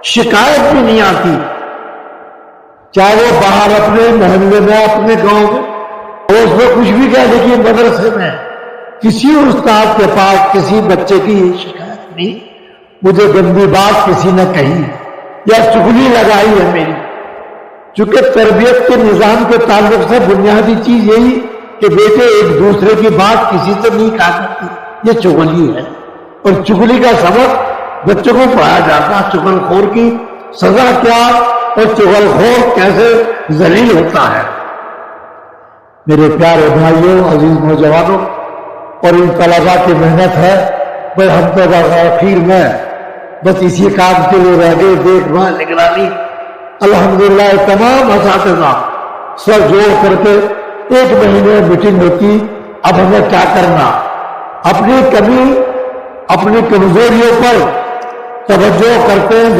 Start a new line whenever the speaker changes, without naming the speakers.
شکایت بھی نہیں آتی، چاہے وہ باہر اپنے محلے میں اپنے گاؤں میں، اور اس میں کچھ بھی کہہ دیکھیے مدرسے میں کسی استاد کے پاس کسی بچے کی شکایت نہیں، مجھے گندی بات کسی نے کہی یا چغلی لگائی ہے میری. چونکہ تربیت کے نظام کے تعلق سے بنیادی چیز یہی کہ بیٹے ایک دوسرے کی بات کسی سے نہیں کہا کرتی، یہ چغلی ہے. اور چغلی کا سبق بچوں کو پڑھایا جاتا، چغل خور کی سزا کیا اور چغل خور کیسے ذلیل ہوتا ہے. میرے پیارے بھائیوں، عزیز نوجوانوں، اور ان طلباء کی محنت ہے، پر ہم تو آخر میں بس اسی کام کے لیے رہ گئے، دیکھ بھال نگرانی. الحمدللہ تمام اساتذہ سب جوڑ کر کے ایک مہینے میٹنگ ہوتی. اب ہمیں کیا کرنا، اپنی کمی اپنی کمزوریوں پر توجہ کرتے ہیں.